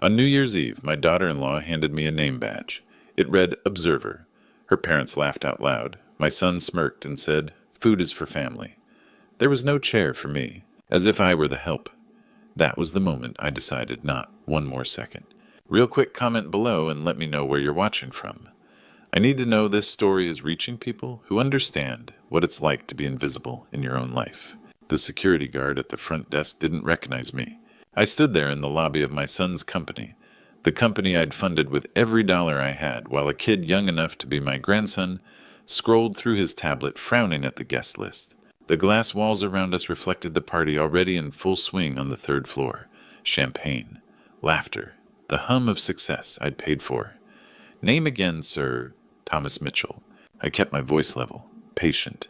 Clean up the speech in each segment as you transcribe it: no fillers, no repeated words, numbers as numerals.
On New Year's Eve, my daughter-in-law handed me a name badge. It read Observer. Her parents laughed out loud. My son smirked and said, "Food is for family." There was no chair for me, as if I were the help. That was the moment I decided not one more second. Real quick comment below and let me know where you're watching from. I need to know this story is reaching people who understand what it's like to be invisible in your own life. The security guard at the front desk didn't recognize me. I stood there in the lobby of my son's company, the company I'd funded with every dollar I had, while a kid young enough to be my grandson scrolled through his tablet, frowning at the guest list. The glass walls around us reflected the party already in full swing on the third floor. Champagne, laughter, the hum of success I'd paid for. "Name again, sir." "Thomas Mitchell." I kept my voice level, patient,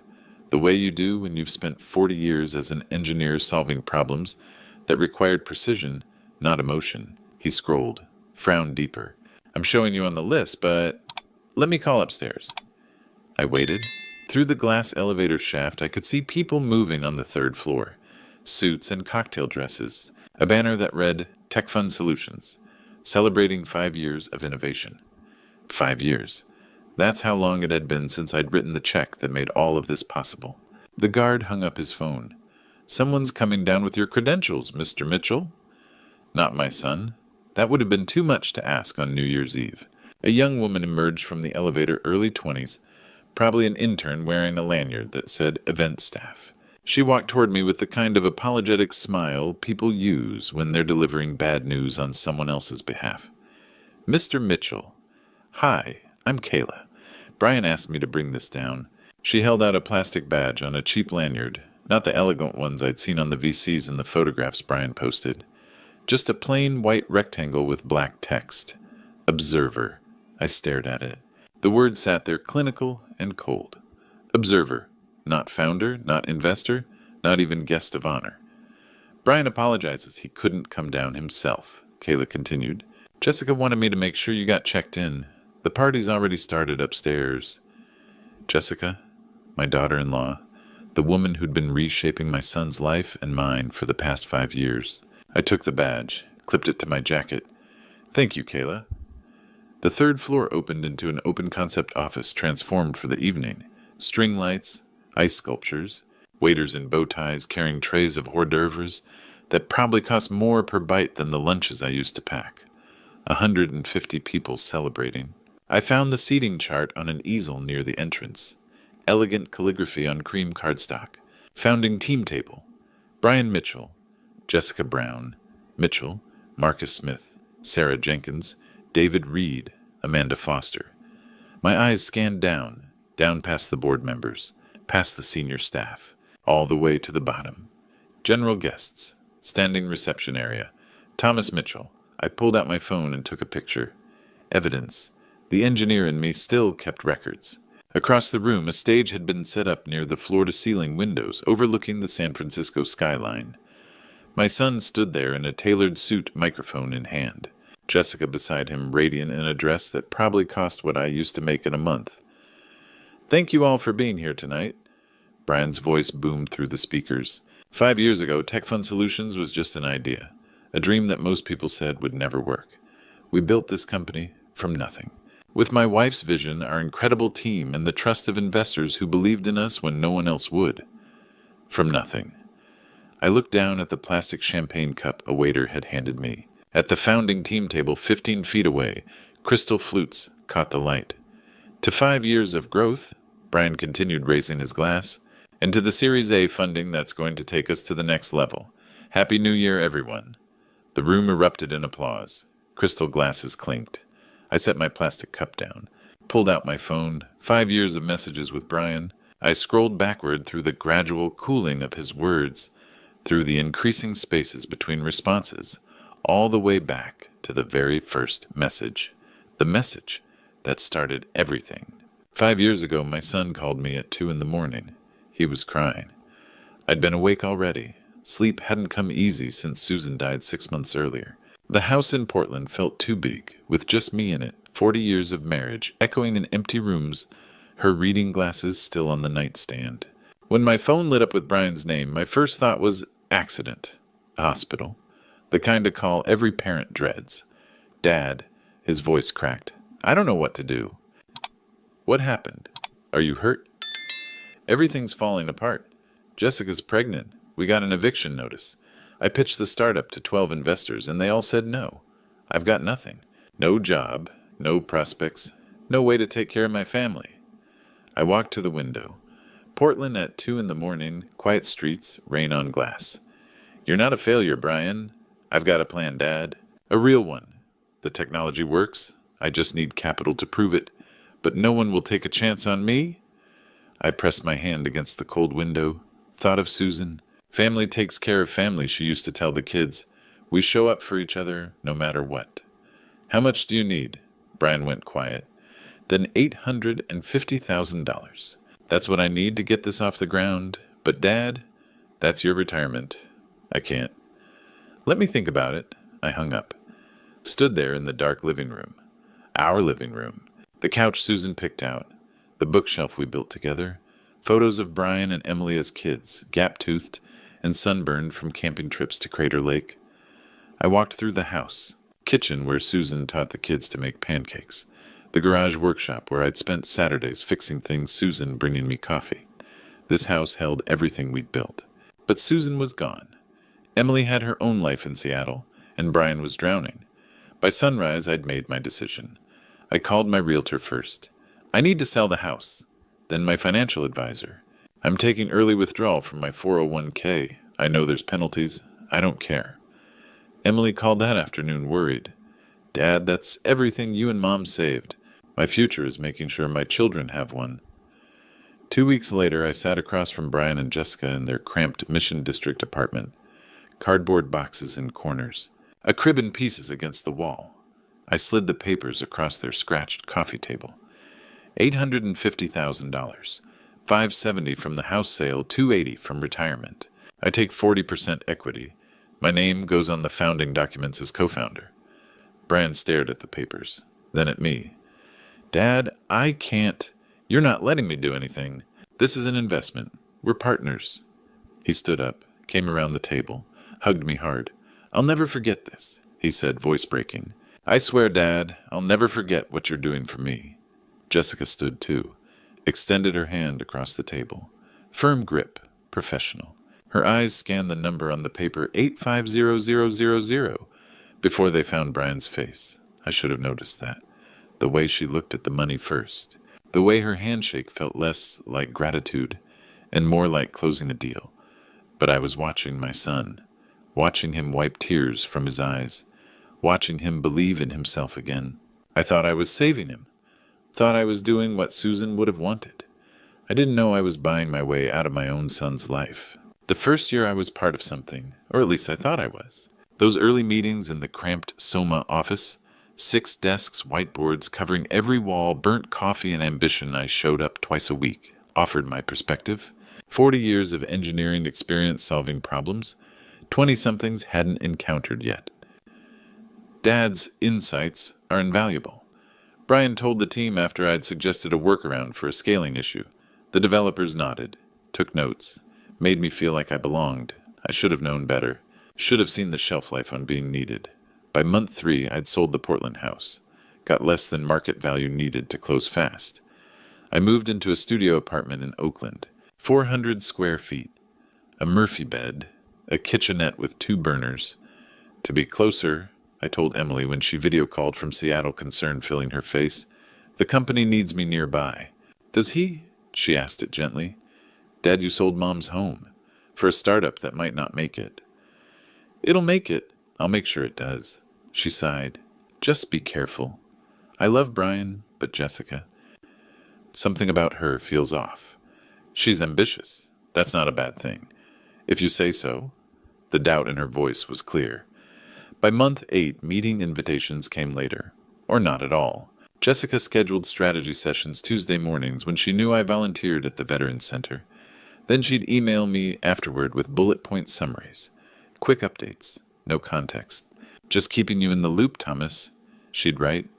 the way you do when you've spent 40 years as an engineer solving problems that required precision, not emotion. He scrolled, frowned deeper. "I'm showing you on the list, but let me call upstairs." I waited. Through the glass elevator shaft, I could see people moving on the third floor. Suits and cocktail dresses. A banner that read, "Tech Fund Solutions, celebrating 5 years of innovation." 5 years. That's how long it had been since I'd written the check that made all of this possible. The guard hung up his phone. "Someone's coming down with your credentials, Mr. Mitchell." Not my son. That would have been too much to ask on New Year's Eve. A young woman emerged from the elevator, early 20s, probably an intern wearing a lanyard that said event staff. She walked toward me with the kind of apologetic smile people use when they're delivering bad news on someone else's behalf. "Mr. Mitchell." "Hi, I'm Kayla. Brian asked me to bring this down." She held out a plastic badge on a cheap lanyard, not the elegant ones I'd seen on the VCs in the photographs Brian posted. Just a plain white rectangle with black text. Observer. I stared at it. The word sat there clinical and cold. Observer. Not founder, not investor, not even guest of honor. "Brian apologizes he couldn't come down himself," Kayla continued. "Jessica wanted me to make sure you got checked in. The party's already started upstairs." Jessica, my daughter-in-law, the woman who'd been reshaping my son's life and mine for the past 5 years. I took the badge, clipped it to my jacket. "Thank you, Kayla." The third floor opened into an open-concept office transformed for the evening. String lights, ice sculptures, waiters in bow ties carrying trays of hors d'oeuvres that probably cost more per bite than the lunches I used to pack. 150 people celebrating. I found the seating chart on an easel near the entrance. Elegant calligraphy on cream cardstock. Founding team table. Brian Mitchell, Jessica Brown, Mitchell, Marcus Smith, Sarah Jenkins, David Reed, Amanda Foster. My eyes scanned down past the board members, past the senior staff, all the way to the bottom. General guests, standing reception area. Thomas Mitchell. I pulled out my phone and took a picture. Evidence. The engineer in me still kept records. Across the room, a stage had been set up near the floor-to-ceiling windows overlooking the San Francisco skyline. My son stood there in a tailored suit, microphone in hand. Jessica beside him, radiant in a dress that probably cost what I used to make in a month. "Thank you all for being here tonight." Brian's voice boomed through the speakers. 5 years ago, Tech Fund Solutions was just an idea, a dream that most people said would never work. We built this company from nothing. With my wife's vision, our incredible team, and the trust of investors who believed in us when no one else would. From nothing. I looked down at the plastic champagne cup a waiter had handed me. At the founding team table 15 feet away, crystal flutes caught the light. "To 5 years of growth," Brian continued, raising his glass, "and to the Series A funding that's going to take us to the next level. Happy New Year, everyone." The room erupted in applause. Crystal glasses clinked. I set my plastic cup down, pulled out my phone. 5 years of messages with Brian. I scrolled backward through the gradual cooling of his words, through the increasing spaces between responses, all the way back to the very first message. The message that started everything. 5 years ago, my son called me at 2 in the morning. He was crying. I'd been awake already. Sleep hadn't come easy since Susan died 6 months earlier. The house in Portland felt too big, with just me in it, 40 years of marriage, echoing in empty rooms, her reading glasses still on the nightstand. When my phone lit up with Brian's name, my first thought was accident. A hospital. The kind of call every parent dreads. Dad, his voice cracked. I don't know what to do. What happened? Are you hurt? Everything's falling apart. Jessica's pregnant. We got an eviction notice. I pitched the startup to 12 investors, and they all said no. I've got nothing. No job, no prospects, no way to take care of my family. I walked to the window. Portland at 2 in the morning, quiet streets, rain on glass. You're not a failure, Brian. I've got a plan, Dad. A real one. The technology works. I just need capital to prove it. But no one will take a chance on me? I pressed my hand against the cold window, thought of Susan. Family takes care of family, she used to tell the kids. We show up for each other no matter what. How much do you need? Brian went quiet. Then $850,000. That's what I need to get this off the ground. But Dad, that's your retirement. I can't. Let me think about it. I hung up. Stood there in the dark living room. Our living room. The couch Susan picked out. The bookshelf we built together. Photos of Brian and Emily as kids, gap-toothed and sunburned from camping trips to Crater Lake. I walked through the house. Kitchen where Susan taught the kids to make pancakes. The garage workshop where I'd spent Saturdays fixing things, Susan bringing me coffee. This house held everything we'd built. But Susan was gone. Emily had her own life in Seattle, and Brian was drowning. By sunrise, I'd made my decision. I called my realtor first. I need to sell the house. Then my financial advisor. I'm taking early withdrawal from my 401k. I know there's penalties. I don't care. Emily called that afternoon worried. Dad, that's everything you and Mom saved. My future is making sure my children have one. 2 weeks later, I sat across from Brian and Jessica in their cramped Mission District apartment. Cardboard boxes in corners. A crib in pieces against the wall. I slid the papers across their scratched coffee table. $850,000. $570 from the house sale, $280 from retirement. I take 40% equity. My name goes on the founding documents as co-founder. Brian stared at the papers, then at me. Dad, I can't. You're not letting me do anything. This is an investment. We're partners. He stood up, came around the table, hugged me hard. I'll never forget this, he said, voice breaking. I swear, Dad, I'll never forget what you're doing for me. Jessica stood too, extended her hand across the table. Firm grip, professional. Her eyes scanned the number on the paper 850000 before they found Brian's face. I should have noticed that. The way she looked at the money first. The way her handshake felt less like gratitude and more like closing a deal. But I was watching my son, watching him wipe tears from his eyes, watching him believe in himself again. I thought I was saving him. Thought I was doing what Susan would have wanted. I didn't know I was buying my way out of my own son's life. The first year I was part of something, or at least I thought I was. Those early meetings in the cramped Soma office, 6 desks, whiteboards covering every wall, burnt coffee and ambition. I showed up twice a week, offered my perspective. 40 years of engineering experience solving problems 20-somethings hadn't encountered yet. Dad's insights are invaluable. Brian told the team after I'd suggested a workaround for a scaling issue. The developers nodded, took notes, made me feel like I belonged. I should have known better. Should have seen the shelf life on being needed. By month 3, I'd sold the Portland house. Got less than market value needed to close fast. I moved into a studio apartment in Oakland. 400 square feet. A Murphy bed. A kitchenette with 2 burners. To be closer, I told Emily when she video called from Seattle, concern filling her face. The company needs me nearby. Does he? She asked it gently. Dad, you sold Mom's home. For a startup that might not make it. It'll make it. I'll make sure it does. She sighed. Just be careful. I love Brian, but Jessica. Something about her feels off. She's ambitious. That's not a bad thing. If you say so. The doubt in her voice was clear. By month 8, meeting invitations came later. Or not at all. Jessica scheduled strategy sessions Tuesday mornings when she knew I volunteered at the Veterans Center. Then she'd email me afterward with bullet point summaries. Quick updates. No context. Just keeping you in the loop, Thomas. She'd write.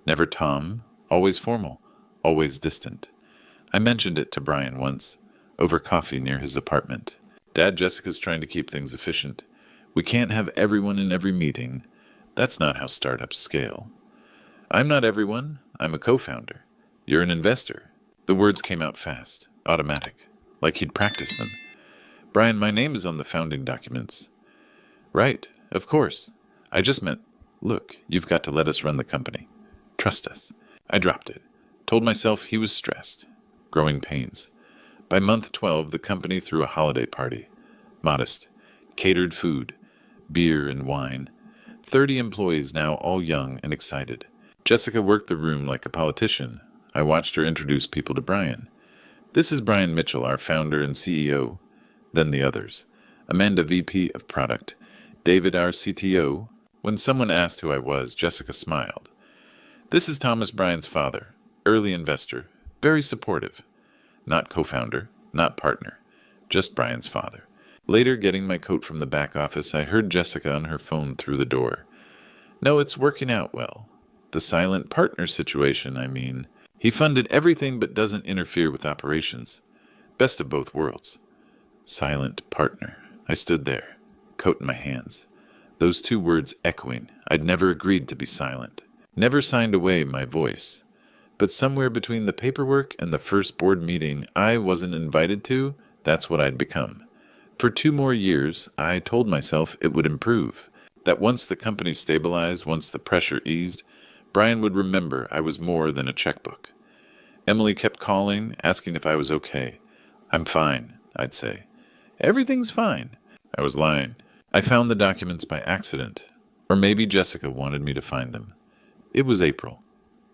Never Tom. Always formal. Always distant. I mentioned it to Brian once. Over coffee near his apartment. Dad, Jessica's trying to keep things efficient. We can't have everyone in every meeting, That's not how startups scale. I'm not everyone. I'm a co-founder. You're an investor. The words came out fast, automatic, like he'd practiced them. Brian, my name is on the founding documents. Right, of course. I just meant, look, you've got to let us run the company. Trust us. I dropped it. Told myself he was stressed. Growing pains. By month 12, the company threw a holiday party. Modest. Catered food. Beer and wine. 30 employees now, all young and excited. Jessica worked the room like a politician. I watched her introduce people to Brian. This is Brian Mitchell, our founder and CEO. Then the others. Amanda, VP of Product. David, our CTO. When someone asked who I was, Jessica smiled. This is Thomas, Brian's father. Early investor. Very supportive. Not co-founder, not partner. Just Brian's father. Later, getting my coat from the back office, I heard Jessica on her phone through the door. No, it's working out well. The silent partner situation, I mean. He funded everything but doesn't interfere with operations. Best of both worlds. Silent partner. I stood there, coat in my hands. Those two words echoing. I'd never agreed to be silent. Never signed away my voice. But somewhere between the paperwork and the first board meeting I wasn't invited to, that's what I'd become. For 2 more years, I told myself it would improve. That once the company stabilized, once the pressure eased, Brian would remember I was more than a checkbook. Emily kept calling, asking if I was okay. I'm fine, I'd say. Everything's fine. I was lying. I found the documents by accident. Or maybe Jessica wanted me to find them. It was April.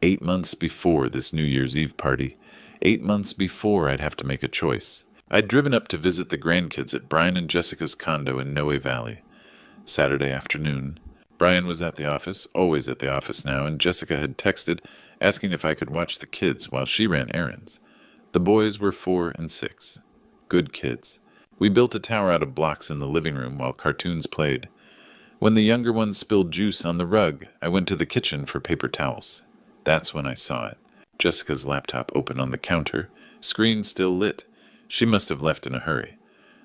8 months before this New Year's Eve party. 8 months before I'd have to make a choice. I'd driven up to visit the grandkids at Brian and Jessica's condo in Noe Valley. Saturday afternoon. Brian was at the office, always at the office now, and Jessica had texted, asking if I could watch the kids while she ran errands. The boys were 4 and 6. Good kids. We built a tower out of blocks in the living room while cartoons played. When the younger ones spilled juice on the rug, I went to the kitchen for paper towels. That's when I saw it. Jessica's laptop open on the counter, screen still lit. She must have left in a hurry.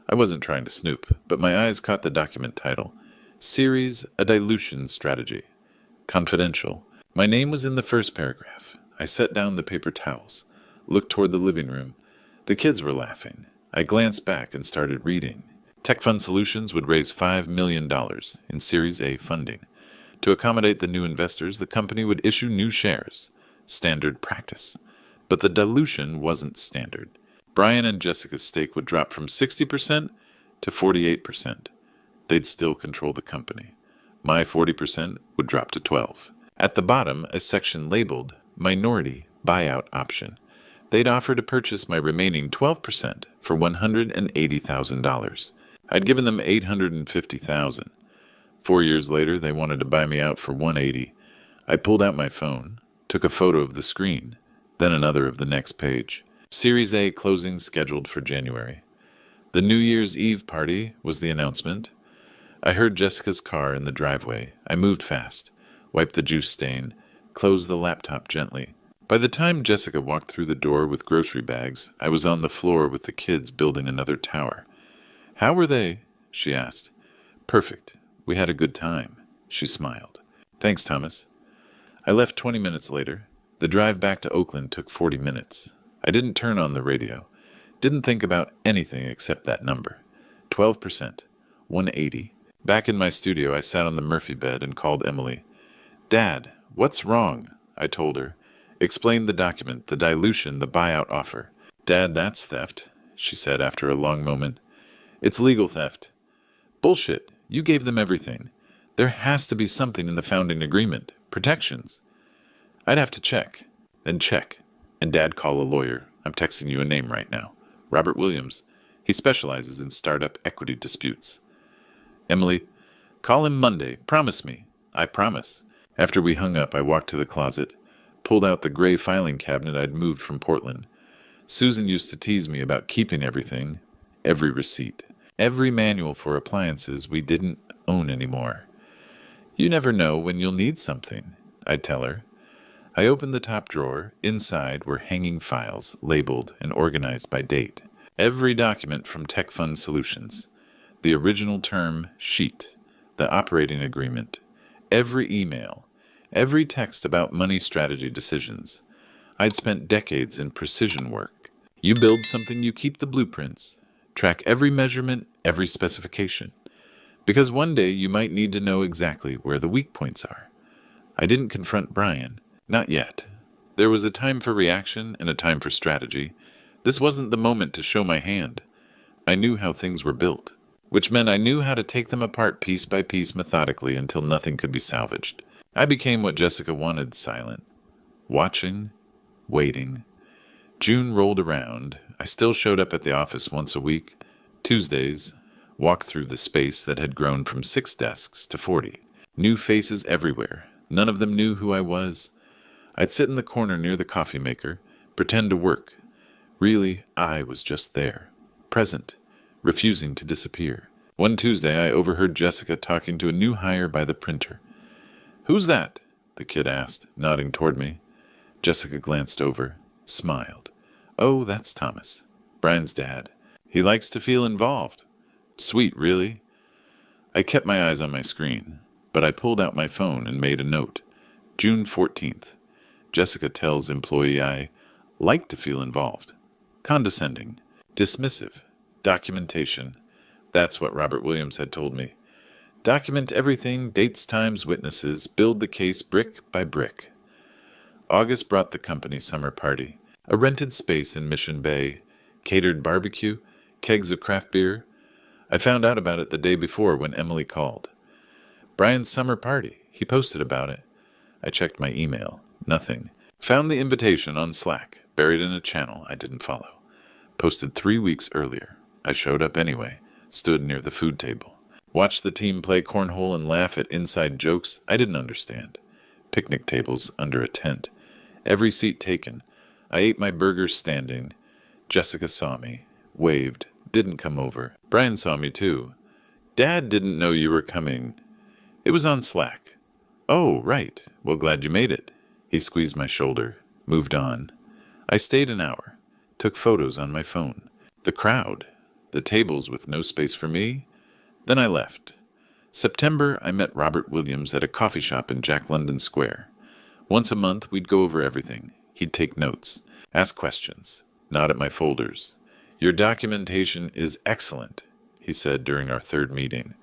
I wasn't trying to snoop, but my eyes caught the document title. Series, A Dilution Strategy. Confidential. My name was in the first paragraph. I set down the paper towels, looked toward the living room. The kids were laughing. I glanced back and started reading. Tech Fund Solutions would raise $5 million in Series A funding. To accommodate the new investors, the company would issue new shares. Standard practice. But the dilution wasn't standard. Brian and Jessica's stake would drop from 60% to 48%. They'd still control the company. My 40% would drop to 12%. At the bottom, a section labeled Minority Buyout Option. They'd offer to purchase my remaining 12% for $180,000. I'd given them $850,000. 4 years later, they wanted to buy me out for $180,000. I pulled out my phone, took a photo of the screen, then another of the next page. Series A closing scheduled for January. The New Year's Eve party was the announcement. I heard Jessica's car in the driveway. I moved fast, wiped the juice stain, closed the laptop gently. By the time Jessica walked through the door with grocery bags, I was on the floor with the kids building another tower. How were they? She asked. Perfect. We had a good time. She smiled. Thanks, Thomas. I left 20 minutes later. The drive back to Oakland took 40 minutes. I didn't turn on the radio. Didn't think about anything except that number. 12%. 180. Back in my studio, I sat on the Murphy bed and called Emily. Dad, what's wrong? I told her. Explained the document, the dilution, the buyout offer. Dad, that's theft, she said after a long moment. It's legal theft. Bullshit. You gave them everything. There has to be something in the founding agreement. Protections. I'd have to check. Then check. And Dad, call a lawyer. I'm texting you a name right now. Robert Williams. He specializes in startup equity disputes. Emily, call him Monday. Promise me. I promise. After we hung up, I walked to the closet, pulled out the gray filing cabinet I'd moved from Portland. Susan used to tease me about keeping everything, every receipt, every manual for appliances we didn't own anymore. You never know when you'll need something, I'd tell her. I opened the top drawer. Inside were hanging files, labeled and organized by date. Every document from Tech Fund Solutions. The original term sheet, the operating agreement, every email, every text about money strategy decisions. I'd spent decades in precision work. You build something, you keep the blueprints, track every measurement, every specification. Because one day you might need to know exactly where the weak points are. I didn't confront Brian. Not yet. There was a time for reaction and a time for strategy. This wasn't the moment to show my hand. I knew how things were built, which meant I knew how to take them apart piece by piece methodically until nothing could be salvaged. I became what Jessica wanted, silent. Watching, waiting. June rolled around. I still showed up at the office once a week. Tuesdays, walked through the space that had grown from 6 desks to 40. New faces everywhere. None of them knew who I was. I'd sit in the corner near the coffee maker, pretend to work. Really, I was just there, present, refusing to disappear. One Tuesday, I overheard Jessica talking to a new hire by the printer. "Who's that?" the kid asked, nodding toward me. Jessica glanced over, smiled. "Oh, that's Thomas, Brian's dad. He likes to feel involved." Sweet, really. I kept my eyes on my screen, but I pulled out my phone and made a note. June 14th. Jessica tells employee I like to feel involved. Condescending. Dismissive. Documentation. That's what Robert Williams had told me. Document everything, dates, times, witnesses, build the case brick by brick. August brought the company summer party. A rented space in Mission Bay, catered barbecue, kegs of craft beer. I found out about it the day before when Emily called. Brian's summer party. He posted about it. I checked my email. Nothing. Found the invitation on Slack, buried in a channel I didn't follow. Posted 3 weeks earlier. I showed up anyway, stood near the food table. Watched the team play cornhole and laugh at inside jokes I didn't understand. Picnic tables under a tent. Every seat taken. I ate my burger standing. Jessica saw me, waved, didn't come over. Brian saw me too. "Dad didn't know you were coming." It was on Slack. "Oh, right. Well, glad you made it." He squeezed my shoulder, moved on. I stayed an hour, took photos on my phone. The crowd, the tables with no space for me. Then I left. September, I met Robert Williams at a coffee shop in Jack London Square. Once a month, we'd go over everything. He'd take notes, ask questions, nod at my folders. "Your documentation is excellent," he said during our 3rd meeting.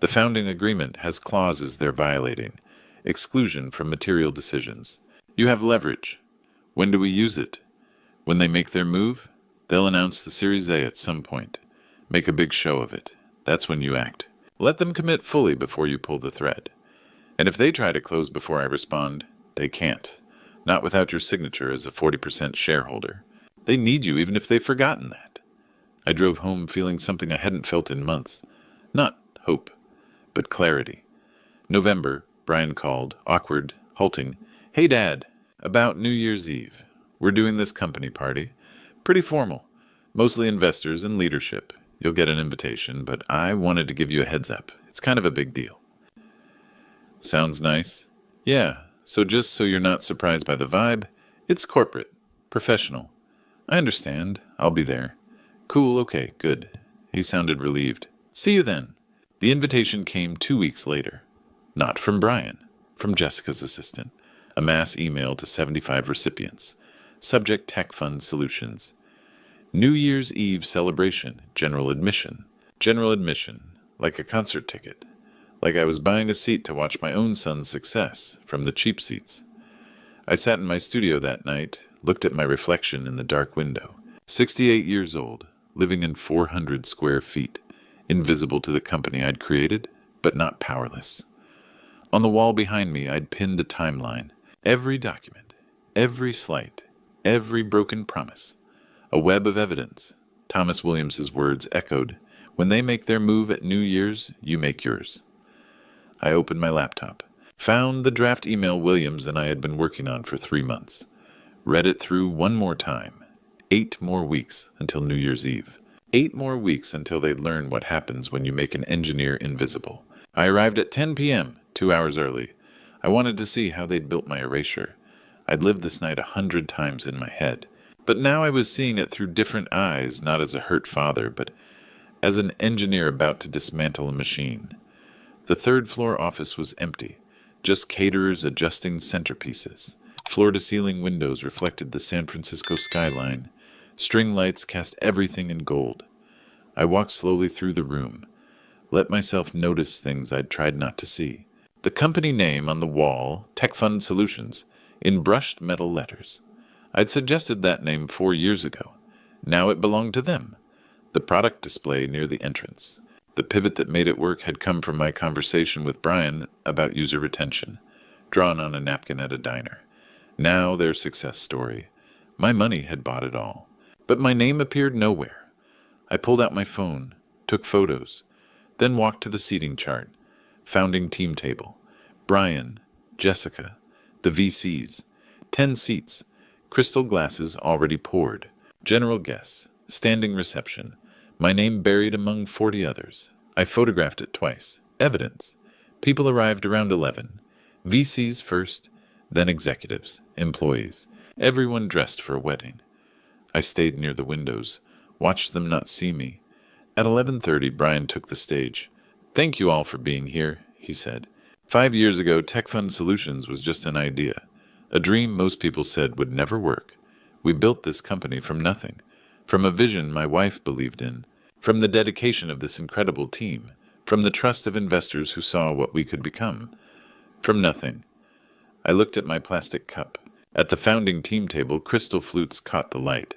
"The founding agreement has clauses they're violating. Exclusion from material decisions. You have leverage. When do we use it? When they make their move? They'll announce the Series A at some point. Make a big show of it. That's when you act. Let them commit fully before you pull the thread. And if they try to close before I respond, they can't. Not without your signature as a 40% shareholder. They need you even if they've forgotten that." I drove home feeling something I hadn't felt in months. Not hope, but clarity. November, Brian called, awkward, halting. "Hey, Dad, about New Year's Eve. We're doing this company party. Pretty formal. Mostly investors and leadership. You'll get an invitation, but I wanted to give you a heads up. It's kind of a big deal." Sounds nice. "Yeah, so just so you're not surprised by the vibe, it's corporate, professional. I understand. I'll be there." "Cool, okay, good." He sounded relieved. "See you then." The invitation came 2 weeks later. Not from Brian, from Jessica's assistant. A mass email to 75 recipients. Subject: Tech Fund Solutions. New Year's Eve celebration, general admission. General admission, like a concert ticket. Like I was buying a seat to watch my own son's success, from the cheap seats. I sat in my studio that night, looked at my reflection in the dark window. 68 years old, living in 400 square feet, invisible to the company I'd created, but not powerless. On the wall behind me, I'd pinned a timeline. Every document, every slight, every broken promise. A web of evidence. Thomas Williams's words echoed, "When they make their move at New Year's, you make yours." I opened my laptop, found the draft email Williams and I had been working on for 3 months. Read it through one more time. 8 more weeks until New Year's Eve. 8 more weeks until they'd learn what happens when you make an engineer invisible. I arrived at 10 p.m., 2 hours early. I wanted to see how they'd built my erasure. I'd lived this night 100 times in my head. But now I was seeing it through different eyes, not as a hurt father, but as an engineer about to dismantle a machine. The 3rd floor office was empty. just caterers adjusting centerpieces. Floor-to-ceiling windows reflected the San Francisco skyline. String lights cast everything in gold. I walked slowly through the room, let myself notice things I'd tried not to see. The company name on the wall, Tech Fund Solutions, in brushed metal letters. I'd suggested that name 4 years ago. Now it belonged to them. The product display near the entrance. The pivot that made it work had come from my conversation with Brian about user retention, drawn on a napkin at a diner. Now their success story. My money had bought it all. But my name appeared nowhere. I pulled out my phone, took photos, then walked to the seating chart. Founding team table. Brian, Jessica, the VCs. 10 seats. Crystal glasses already poured. General guests. Standing reception. My name buried among 40 others. I photographed it twice. Evidence. People arrived around 11. VCs first, then executives, employees. Everyone dressed for a wedding. I stayed near the windows, watched them not see me. At 11:30, Brian took the stage. "Thank you all for being here," he said. 5 years ago, Tech Fund Solutions was just an idea, a dream most people said would never work. We built this company from nothing, from a vision my wife believed in, from the dedication of this incredible team, from the trust of investors who saw what we could become. From nothing. I looked at my plastic cup. At the founding team table, crystal flutes caught the light.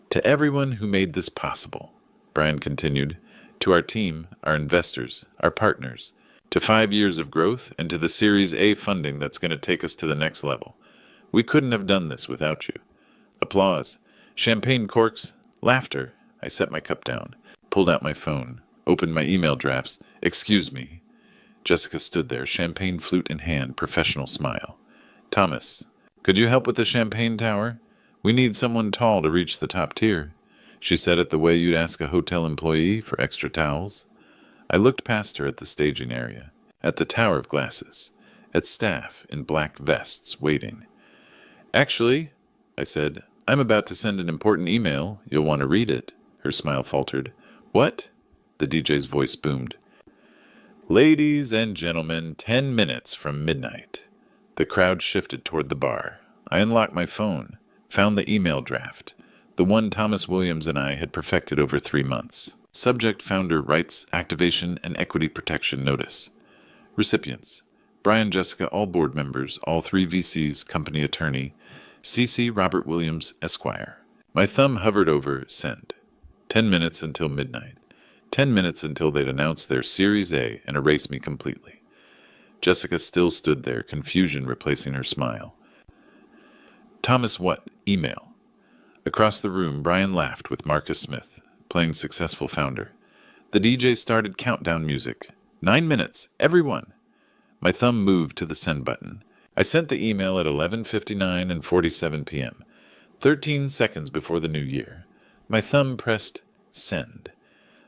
"To everyone who made this possible," Brian continued, "to our team, our investors, our partners, to 5 years of growth, and to the Series A funding that's going to take us to the next level. We couldn't have done this without you." Applause. Champagne corks. Laughter. I set my cup down, pulled out my phone, opened my email drafts. "Excuse me." Jessica stood there, champagne flute in hand, professional smile. "Thomas, could you help with the champagne tower? We need someone tall to reach the top tier." She said it the way you'd ask a hotel employee for extra towels. I looked past her at the staging area, at the tower of glasses, at staff in black vests waiting. "Actually," I said, "I'm about to send an important email. You'll want to read it." Her smile faltered. "What?" The DJ's voice boomed. "Ladies and gentlemen, 10 minutes from midnight." The crowd shifted toward the bar. I unlocked my phone, found the email draft, the one Thomas Williams and I had perfected over 3 months. Subject: Founder Rights, Activation, and Equity Protection Notice. Recipients: Brian, Jessica, all board members, all 3 VCs, company attorney, CC Robert Williams, Esquire. My thumb hovered over Send. 10 minutes until midnight. 10 minutes until they'd announce their Series A and erase me completely. Jessica still stood there, confusion replacing her smile. "Thomas what? Email." Across the room, Brian laughed with Marcus Smith, playing Successful Founder. The DJ started countdown music. 9 minutes, everyone! My thumb moved to the send button. I sent the email at 11:59 and 47 p.m., 13 seconds before the new year. My thumb pressed send.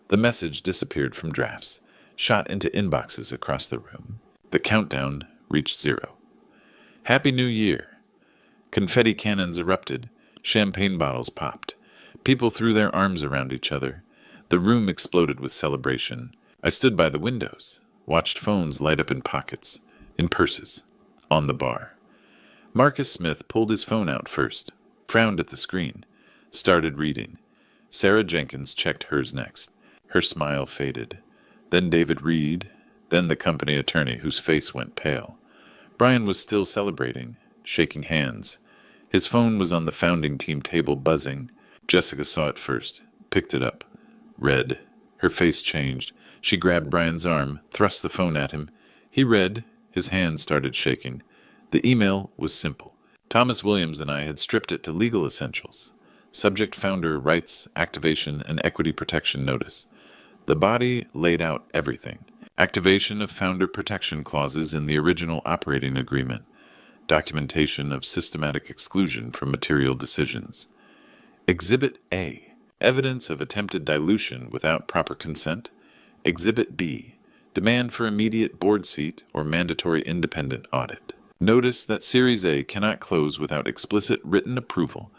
The message disappeared from drafts, shot into inboxes across the room. The countdown reached 0. Happy New Year! Confetti cannons erupted. Champagne bottles popped. People threw their arms around each other. The room exploded with celebration. I stood by the windows, watched phones light up in pockets, in purses, on the bar. Marcus Smith pulled his phone out first, frowned at the screen, started reading. Sarah Jenkins checked hers next. Her smile faded. Then David Reed, then the company attorney whose face went pale. Brian was still celebrating, shaking hands. His phone was on the founding team table, buzzing. Jessica saw it first, picked it up, read. Her face changed. She grabbed Brian's arm, thrust the phone at him. He read. His hand started shaking. The email was simple. Thomas Williams and I had stripped it to legal essentials. Subject: Founder Rights, Activation, and Equity Protection Notice. The body laid out everything. Activation of founder protection clauses in the original operating agreement. Documentation of systematic exclusion from material decisions. Exhibit A. Evidence of attempted dilution without proper consent. Exhibit B. Demand for immediate board seat or mandatory independent audit. Notice that Series A cannot close without explicit written approval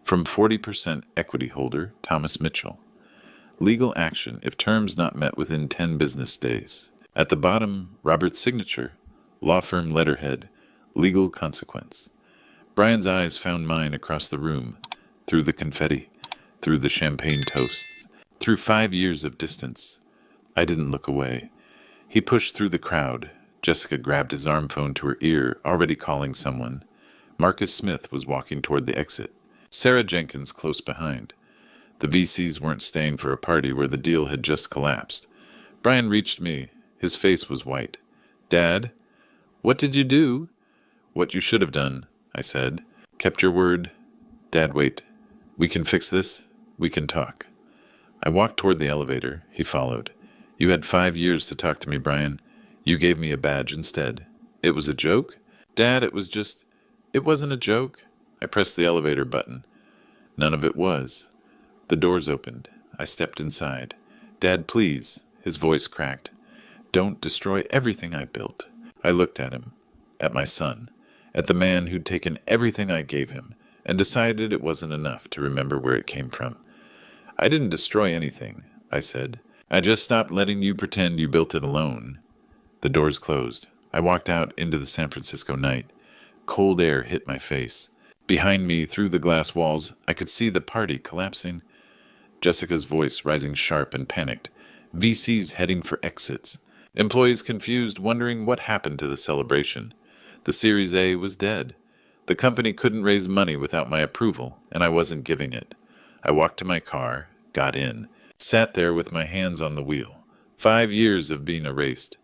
from 40% equity holder Thomas Mitchell. Legal action if terms not met within 10 business days. At the bottom, Robert's signature, law firm letterhead, legal consequence. Brian's eyes found mine across the room, through the confetti, through the champagne toasts, through 5 years of distance. I didn't look away. He pushed through the crowd. Jessica grabbed his arm phone to her ear, already calling someone. Marcus Smith was walking toward the exit. Sarah Jenkins close behind. The VCs weren't staying for a party where the deal had just collapsed. Brian reached me. His face was white. "Dad? What did you do?" "What you should have done," I said. "Kept your word." "Dad, wait. We can fix this. We can talk." I walked toward the elevator. He followed. "You had 5 years to talk to me, Brian. You gave me a badge instead." "It was a joke?" "Dad, it wasn't a joke." I pressed the elevator button. None of it was. The doors opened. I stepped inside. "Dad, please." His voice cracked. "Don't destroy everything I built." I looked at him, at my son, at the man who'd taken everything I gave him, and decided it wasn't enough to remember where it came from. "I didn't destroy anything," I said. "I just stopped letting you pretend you built it alone." The doors closed. I walked out into the San Francisco night. Cold air hit my face. Behind me, through the glass walls, I could see the party collapsing. Jessica's voice rising sharp and panicked. VCs heading for exits. Employees confused, wondering what happened to the celebration. The Series A was dead. The company couldn't raise money without my approval, and I wasn't giving it. I walked to my car, got in, sat there with my hands on the wheel. 5 years of being erased.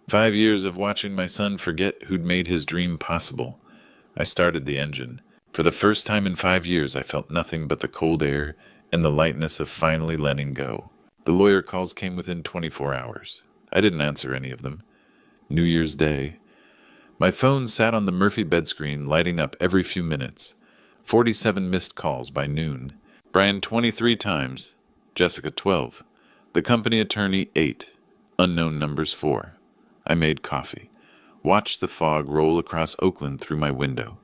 5 years of watching my son forget who'd made his dream possible. I started the engine. For the first time in 5 years, I felt nothing but the cold air and the lightness of finally letting go. The lawyer calls came within 24 hours. I didn't answer any of them. New Year's Day. My phone sat on the Murphy bed screen, lighting up every few minutes. 47 missed calls by noon. Brian 23 times. Jessica 12. The company attorney 8. Unknown numbers 4. I made coffee. Watched the fog roll across Oakland through my window.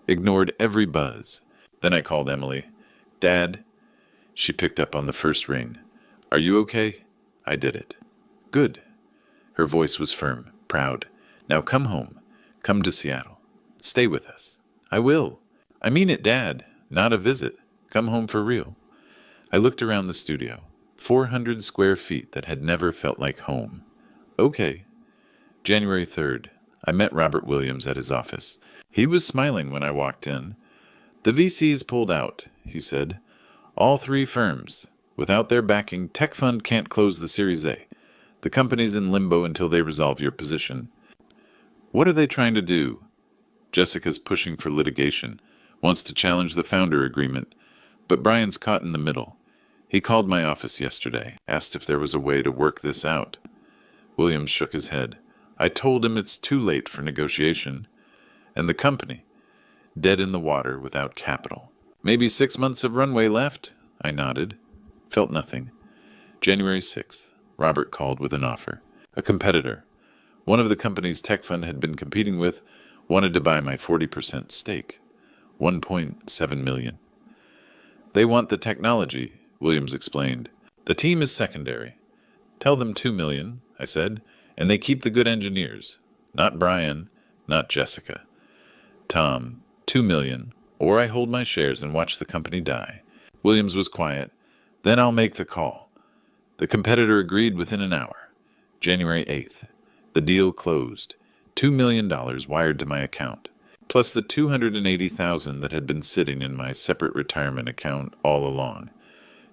Ignored every buzz. Then I called Emily. "Dad?" She picked up on the first ring. "Are you okay?" I did it. "Good." Her voice was firm, proud. "Now come home. Come to Seattle. Stay with us." "I will." "I mean it, Dad. Not a visit. Come home for real." I looked around the studio. 400 square feet that had never felt like home. "Okay." January 3rd. I met Robert Williams at his office. He was smiling when I walked in. "The VCs pulled out," he said. "All 3 firms. Without their backing, Tech Fund can't close the Series A. The company's in limbo until they resolve your position." "What are they trying to do?" "Jessica's pushing for litigation, wants to challenge the founder agreement, but Brian's caught in the middle. He called my office yesterday, asked if there was a way to work this out." Williams shook his head. "I told him it's too late for negotiation. And the company? Dead in the water without capital. Maybe 6 months of runway left?" I nodded. Felt nothing. January 6th. Robert called with an offer. A competitor. One of the companies Tech Fund had been competing with wanted to buy my 40% stake. 1.7 million. "They want the technology," Williams explained. "The team is secondary. Tell them 2 million, I said, and they keep the good engineers. Not Brian, not Jessica. Tom, 2 million, or I hold my shares and watch the company die." Williams was quiet. "Then I'll make the call." The competitor agreed within an hour. January 8th. The deal closed. $2 million wired to my account, plus the $280,000 that had been sitting in my separate retirement account all along.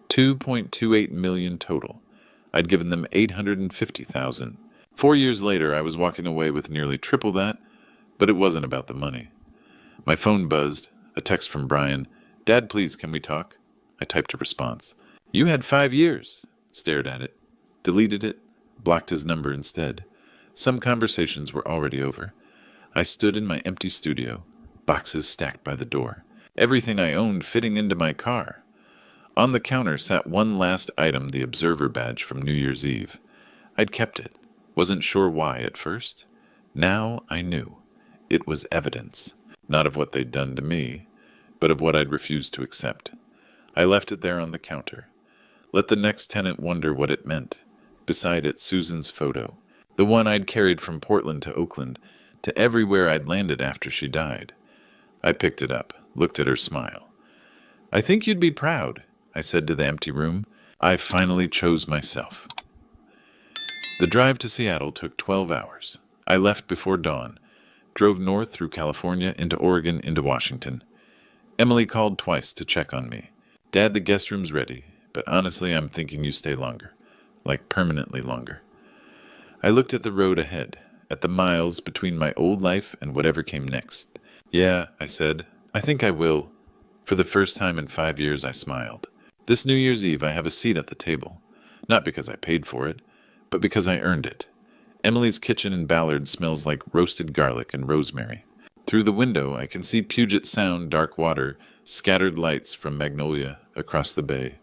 2.28 million total. I'd given them 850,000. 4 years later, I was walking away with nearly triple that, but it wasn't about the money. My phone buzzed. A text from Brian. "Dad, please, can we talk?" I typed a response. "You had 5 years." Stared at it. Deleted it. Blocked his number instead. Some conversations were already over. I stood in my empty studio. Boxes stacked by the door. Everything I owned fitting into my car. On the counter sat one last item, the Observer badge from New Year's Eve. I'd kept it. Wasn't sure why at first. Now I knew. It was evidence. Not of what they'd done to me, but of what I'd refused to accept. I left it there on the counter. Let the next tenant wonder what it meant. Beside it, Susan's photo. The one I'd carried from Portland to Oakland, to everywhere I'd landed after she died. I picked it up, looked at her smile. I think you'd be proud, I said to the empty room. I finally chose myself. The drive to Seattle took 12 hours. I left before dawn, drove north through California, into Oregon, into Washington. Emily called twice to check on me. Dad, the guest room's ready, but honestly, I'm thinking you stay longer. Like permanently longer. I looked at the road ahead, at the miles between my old life and whatever came next. Yeah, I said, I think I will. For the first time in 5 years, I smiled. This New Year's Eve, I have a seat at the table. Not because I paid for it, but because I earned it. Emily's kitchen in Ballard smells like roasted garlic and rosemary. Through the window, I can see Puget Sound, dark water, scattered lights from Magnolia across the bay.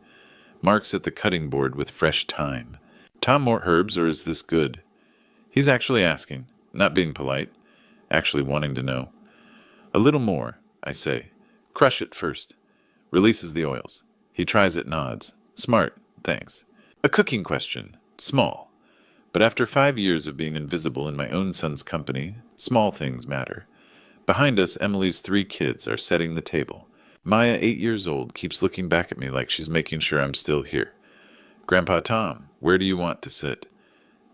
Mark's at the cutting board with fresh thyme. Tom, more herbs, or is this good? He's actually asking, not being polite, actually wanting to know. A little more, I say. Crush it first. Releases the oils. He tries it, nods. Smart, thanks. A cooking question. Small. But after 5 years of being invisible in my own son's company, small things matter. Behind us, Emily's 3 kids are setting the table. Maya, 8 years old, keeps looking back at me like she's making sure I'm still here. Grandpa Tom, where do you want to sit?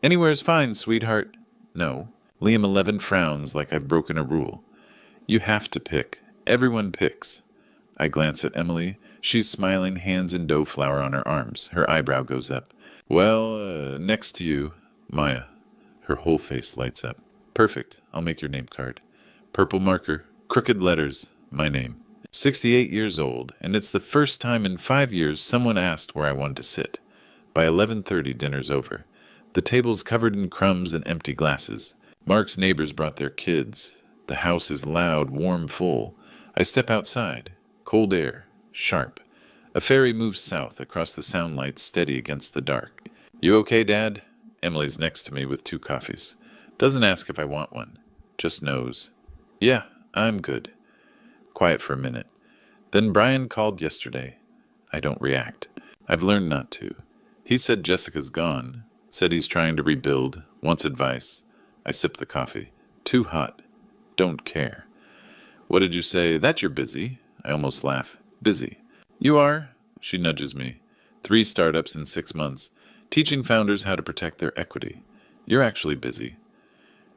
Anywhere's fine, sweetheart. No. Liam, 11, frowns like I've broken a rule. You have to pick. Everyone picks. I glance at Emily. She's smiling, hands in dough flour on her arms. Her eyebrow goes up. Well, next to you, Maya. Her whole face lights up. Perfect. I'll make your name card. Purple marker, crooked letters, my name. 68 years old, and it's the first time in 5 years someone asked where I wanted to sit. By 11:30, dinner's over. The table's covered in crumbs and empty glasses. Mark's neighbors brought their kids. The house is loud, warm, full. I step outside. Cold air. Sharp. A ferry moves south across the sound lights, steady against the dark. You okay, Dad? Emily's next to me with 2 coffees. Doesn't ask if I want one. Just knows. Yeah, I'm good. Quiet for a minute. Then Brian called yesterday. I don't react. I've learned not to. He said Jessica's gone. Said he's trying to rebuild. Wants advice. I sip the coffee. Too hot. Don't care. What did you say? That you're busy? I almost laugh. Busy. You are? She nudges me. 3 startups in 6 months. Teaching founders how to protect their equity. You're actually busy.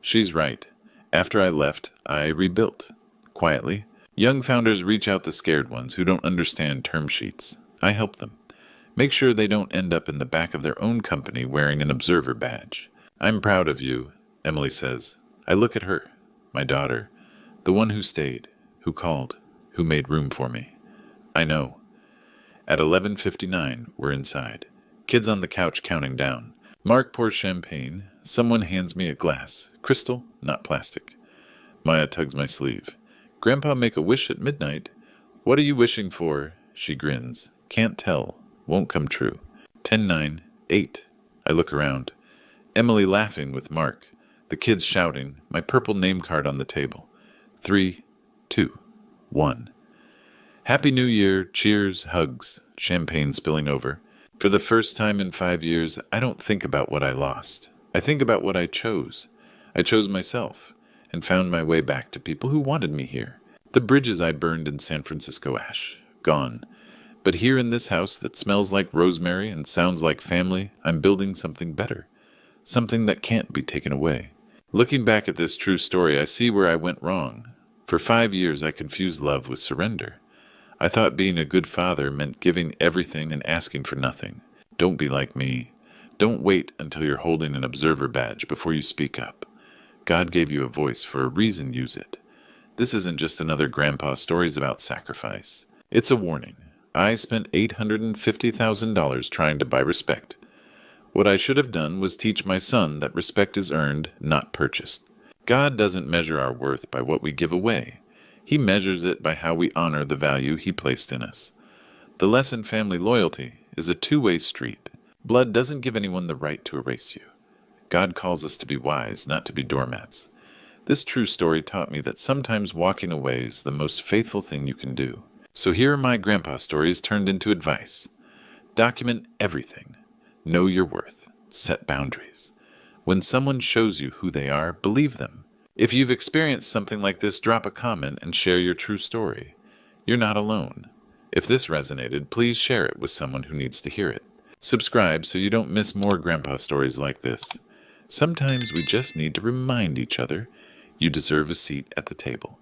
She's right. After I left, I rebuilt. Quietly. Young founders reach out the scared ones who don't understand term sheets. I help them. Make sure they don't end up in the back of their own company wearing an observer badge. I'm proud of you, Emily says. I look at her, my daughter, the one who stayed, who called, who made room for me. I know. At 11:59, we're inside. Kids on the couch counting down. Mark pours champagne. Someone hands me a glass. Crystal, not plastic. Maya tugs my sleeve. Grandpa make a wish at midnight. What are you wishing for? She grins. Can't tell. Won't come true. 10:09, 8. I look around. Emily laughing with Mark. The kids shouting. My purple name card on the table. 3, 2, 1. Happy New Year. Cheers. Hugs. Champagne spilling over. For the first time in 5 years, I don't think about what I lost. I think about what I chose. I chose myself, and found my way back to people who wanted me here. The bridges I burned in San Francisco ash. Gone. But here in this house that smells like rosemary and sounds like family, I'm building something better. Something that can't be taken away. Looking back at this true story, I see where I went wrong. For 5 years, I confused love with surrender. I thought being a good father meant giving everything and asking for nothing. Don't be like me. Don't wait until you're holding an observer badge before you speak up. God gave you a voice. For a reason, use it. This isn't just another grandpa stories about sacrifice. It's a warning. I spent $850,000 trying to buy respect. What I should have done was teach my son that respect is earned, not purchased. God doesn't measure our worth by what we give away. He measures it by how we honor the value He placed in us. The lesson family loyalty is a two-way street. Blood doesn't give anyone the right to erase you. God calls us to be wise, not to be doormats. This true story taught me that sometimes walking away is the most faithful thing you can do. So here are my grandpa stories turned into advice. Document everything. Know your worth. Set boundaries. When someone shows you who they are, believe them. If you've experienced something like this, drop a comment and share your true story. You're not alone. If this resonated, please share it with someone who needs to hear it. Subscribe so you don't miss more grandpa stories like this. Sometimes we just need to remind each other you deserve a seat at the table,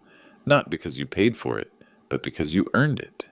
not because you paid for it, but because you earned it.